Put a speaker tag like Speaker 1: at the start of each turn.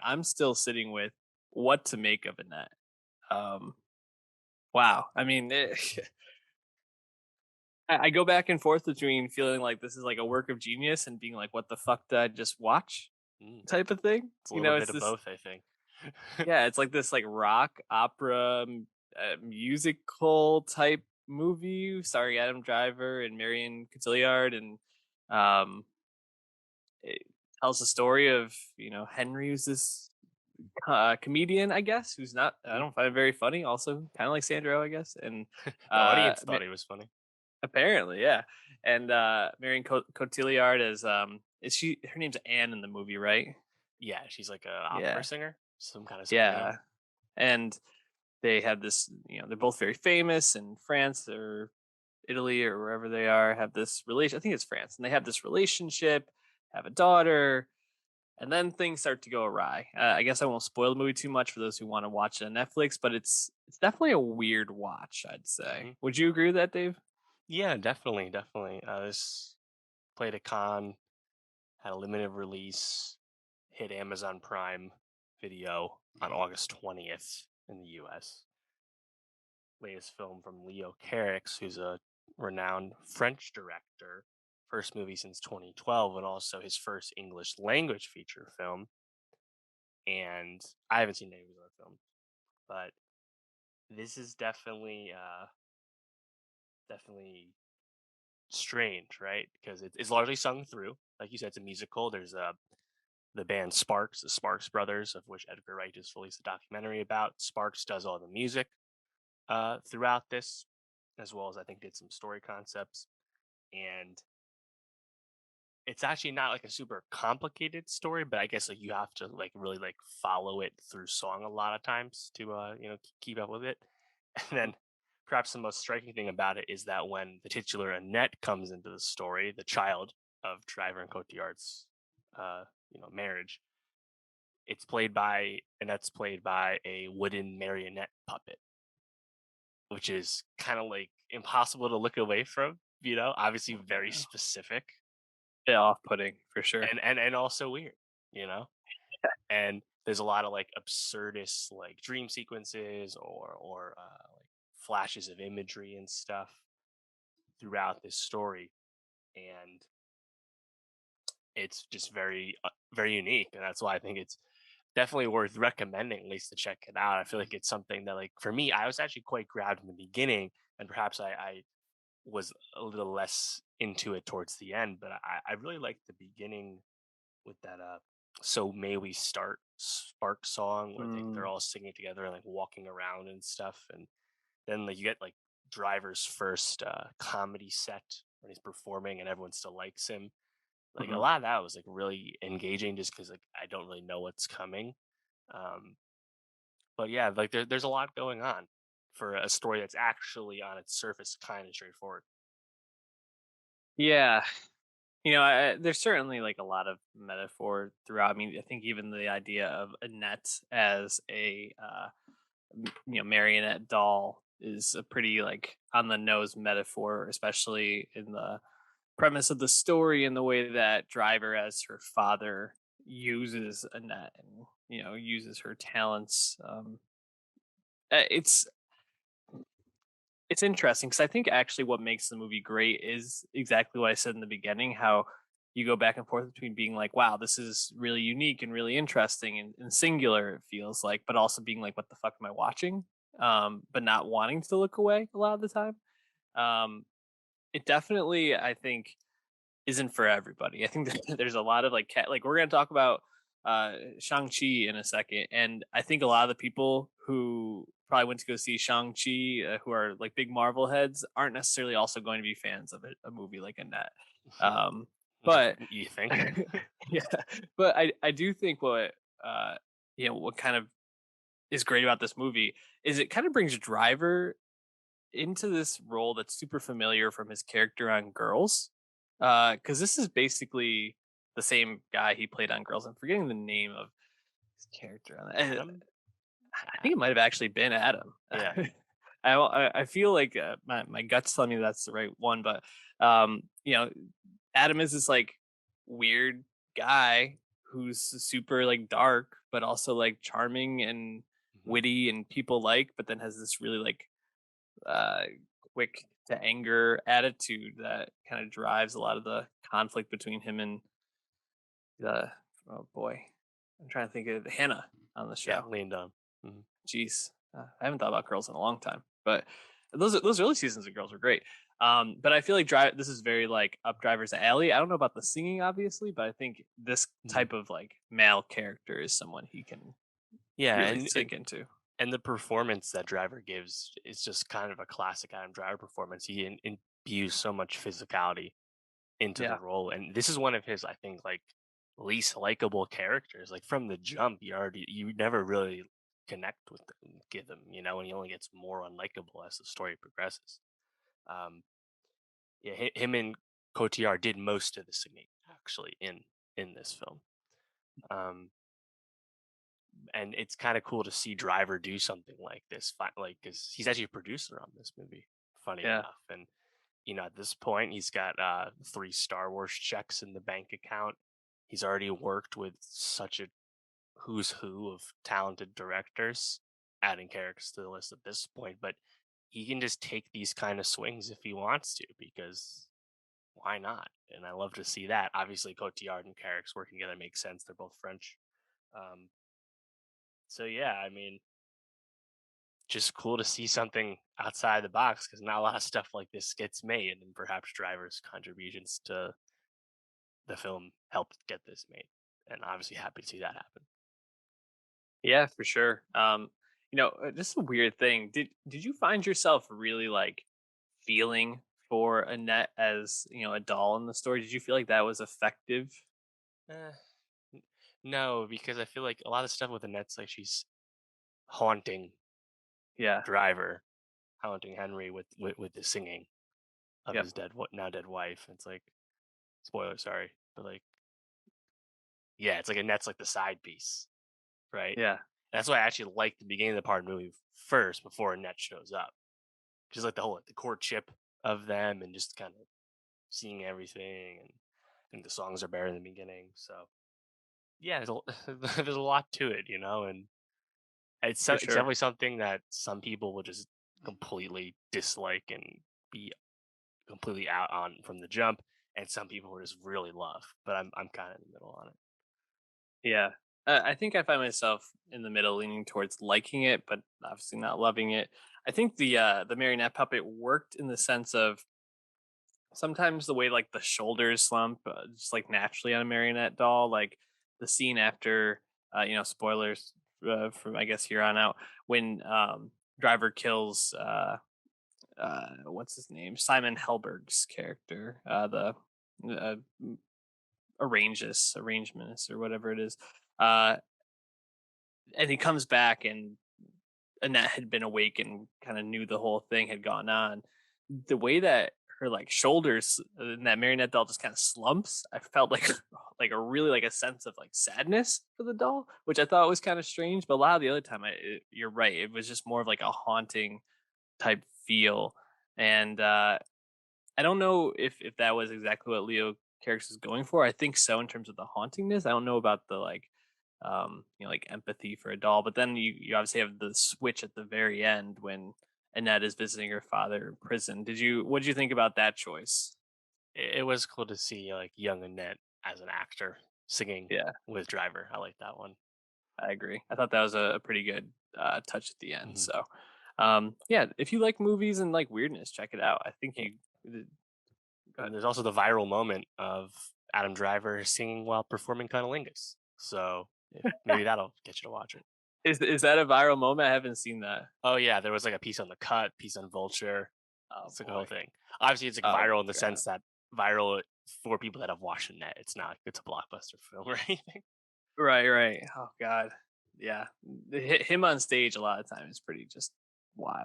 Speaker 1: I'm still sitting with what to make of Annette. Um, wow. I mean, I go back and forth between feeling like this is like a work of genius and being like, "What the fuck did I just watch?"
Speaker 2: Mm,
Speaker 1: type of thing.
Speaker 2: it's a little
Speaker 1: It's
Speaker 2: bit of
Speaker 1: this,
Speaker 2: both, I think.
Speaker 1: yeah, it's like this like rock opera musical type movie starring Adam Driver and Marion Cotillard, and um, it tells the story of Henry, who's this comedian, I guess, who's not. I
Speaker 2: Mhm.
Speaker 1: don't find it very funny. Also, kind of like Sandro, I guess, and
Speaker 2: The
Speaker 1: uh,
Speaker 2: audience thought he was funny.
Speaker 1: apparently, yeah. And Marion Cotillard is she? Her name's Anne in the movie, right?
Speaker 2: Yeah, she's like a opera
Speaker 1: Yeah,
Speaker 2: singer, some kind of soprano.
Speaker 1: yeah. And they have this. They're both very famous in France or Italy or wherever they are. Have this relation. I think it's France, and they have this relationship. Have a daughter. And then things start to go awry. I guess I won't spoil the movie too much for those who want to watch it on Netflix, but it's definitely a weird watch, I'd say.
Speaker 2: Hmm.
Speaker 1: Would you agree with that, Dave?
Speaker 2: Yeah, definitely, definitely. This played a con, had a limited release, hit Amazon Prime Video on August 20th in the US. Latest film from Leo Carax, who's a renowned French director. First movie since 2012, and also his first English language feature film. And I haven't seen any of his other films, but this is definitely strange, right? Because it's largely sung through. Like you said, it's a musical. There's the band Sparks, the Sparks Brothers, of which Edgar Wright just released a documentary about. Sparks does all the music throughout this, as well as I think did some story concepts. And it's actually not like a super complicated story, but I guess like you have to like really like follow it through song a lot of times to keep up with it. And then perhaps the most striking thing about it is that when the titular Annette comes into the story, the child of Driver and Cotillard's marriage, Annette's played by a wooden marionette puppet, which is kind of like impossible to look away from, obviously very
Speaker 1: Yeah.
Speaker 2: specific
Speaker 1: Bit off-putting for sure.
Speaker 2: and also weird, you know? And there's a lot of like absurdist like dream sequences or like flashes of imagery and stuff throughout this story, and it's just very unique, and that's why I think it's definitely worth recommending at least to check it out. I feel like it's something that, like, for me, I was actually quite grabbed in the beginning, and perhaps I was a little less into it towards the end, but I really liked the beginning with that "So May We Start" Spark song where they're
Speaker 1: Mm,
Speaker 2: all singing together and like walking around and stuff, and then like you get like Driver's first comedy set when he's performing and everyone still likes him. Like a
Speaker 1: mhm.
Speaker 2: lot of that was like really engaging just because like I don't really know what's coming. Um, but yeah, like there's a lot going on for a story that's actually on its surface kind of straightforward.
Speaker 1: Yeah. There's certainly like a lot of metaphor throughout. I mean, I think even the idea of Annette as a marionette doll is a pretty like on the nose metaphor, especially in the premise of the story and the way that Driver as her father uses Annette and uses her talents. It's interesting because I think actually what makes the movie great is exactly what I said in the beginning. How you go back and forth between being like, "Wow, this is really unique and really interesting and singular," it feels like, but also being like, "What the fuck am I watching?" But not wanting to look away a lot of the time. Um, it definitely, I think, isn't for everybody. I think that there's a lot of like like we're gonna talk about Shang-Chi in a second, and I think a lot of the people who probably went to go see Shang-Chi, who are like big Marvel heads, aren't necessarily also going to be fans of a movie like Annette. Um, but
Speaker 2: You think?
Speaker 1: yeah, but I do think uh what kind of is great about this movie is it kind of brings Driver into this role that's super familiar from his character on Girls. Because this is basically the same guy he played on Girls. I'm forgetting the name of his character on that.
Speaker 2: Adam?
Speaker 1: I think it might have actually been Adam.
Speaker 2: Yeah.
Speaker 1: I feel like my guts tell me that's the right one, but Adam is this like weird guy who's super like dark, but also like charming and
Speaker 2: Mhm.
Speaker 1: witty and people like, but then has this really like uh, quick to anger attitude that kind of drives a lot of the conflict between him and the oh boy, I'm trying to think of Hannah on the
Speaker 2: Yeah,
Speaker 1: show.
Speaker 2: leaned on. Mhm.
Speaker 1: Jeez, I haven't thought about girls in a long time, but those early seasons of Girls were great. But I feel like this is very like up Driver's alley. I don't know about the singing, obviously, but I think this
Speaker 2: Mhm.
Speaker 1: type of like male character is someone he can
Speaker 2: Yeah,
Speaker 1: really sink into.
Speaker 2: and the performance that Driver gives is just kind of a classic Adam Driver performance. He imbues so much physicality into the
Speaker 1: Yeah,
Speaker 2: role, and this is one of his, I think, like least likable characters. Like from the jump, you never really connect with him, give him, and he only gets more unlikable as the story progresses. Um, yeah, him and Cotillard did most of the singing actually in this film. Um, and it's kind of cool to see Driver do something like this, like because he's actually a producer on this movie. Funny
Speaker 1: yeah,
Speaker 2: enough, and at this point, he's got 3 Star Wars checks in the bank account. He's already worked with such a who's who of talented directors, adding characters to the list at this point. But he can just take these kind of swings if he wants to, because why not? And I love to see that. Obviously, Cotillard and Carrick's working together makes sense. They're both French. Um, so yeah, I mean, just cool to see something outside the box because not a lot of stuff like this gets made, and perhaps Driver's contributions to the film helped get this made. And obviously, happy to see that happen.
Speaker 1: yeah, for sure. Just a weird thing. Did you find yourself really like feeling for Annette as a doll in the story? Did you feel like that was effective?
Speaker 2: Eh, n- no, because I feel like a lot of stuff with Annette's like she's haunting
Speaker 1: Yeah.
Speaker 2: Driver, haunting Henry with the singing of
Speaker 1: Yep.
Speaker 2: his now dead wife. It's like spoiler, sorry, but like yeah, it's like Annette's like the side piece, right?
Speaker 1: Yeah.
Speaker 2: That's why I actually like the beginning of the part of the movie first before Annette shows up. Just like the whole like, the courtship of them and just kind of seeing everything, and I think the songs are better in the beginning. So yeah, there's a lot to it, and
Speaker 1: For
Speaker 2: it's
Speaker 1: sure.
Speaker 2: definitely something that some people will just completely dislike and be completely out on from the jump, and some people will just really love. But I'm kind of in the middle on it.
Speaker 1: Yeah. I think I find myself in the middle, leaning towards liking it, but obviously not loving it. I think the marionette puppet worked in the sense of sometimes the way like the shoulders slump, just like naturally on a marionette doll, like the scene after, spoilers from I guess here on out when Driver kills what's his name, Simon Helberg's character, the uh, arrangementist or whatever it is. Uh, and he comes back and Annette had been awake and kind of knew the whole thing had gone on. The way that her like shoulders and that marionette doll just kind of slumps, I felt like like a really like a sense of like sadness for the doll, which I thought was kind of strange. But a lot of the other time, you're right, it was just more of like a haunting type feel. And I don't know if that was exactly what Leo Carrick is going for. I think so in terms of the hauntingness. I don't know about the like like empathy for a doll. But then you obviously have the switch at the very end when Annette is visiting her father in prison. What did you think about that choice?
Speaker 2: It was cool to see like young Annette as an actor singing
Speaker 1: Yeah,
Speaker 2: with Driver. I like that one.
Speaker 1: I agree. I thought that was a pretty good touch at the end.
Speaker 2: Hmm.
Speaker 1: So yeah, if you like movies and like weirdness, check it out. I think
Speaker 2: Yeah.
Speaker 1: you go
Speaker 2: And
Speaker 1: ahead.
Speaker 2: there's also the viral moment of Adam Driver singing while performing Cunnilingus. So if maybe that'll get you to watch it.
Speaker 1: Is that a viral moment? I haven't seen that.
Speaker 2: Oh yeah, there was like a piece on the Cut, piece on Vulture.
Speaker 1: Oh
Speaker 2: It's like a whole
Speaker 1: boy.
Speaker 2: thing. Obviously, it's like
Speaker 1: Oh
Speaker 2: viral in the
Speaker 1: god.
Speaker 2: sense that viral for people that have watched the net. It's not. It's a blockbuster film or anything.
Speaker 1: Right, right. Oh god. Yeah. Him on stage a lot of times is pretty just wild.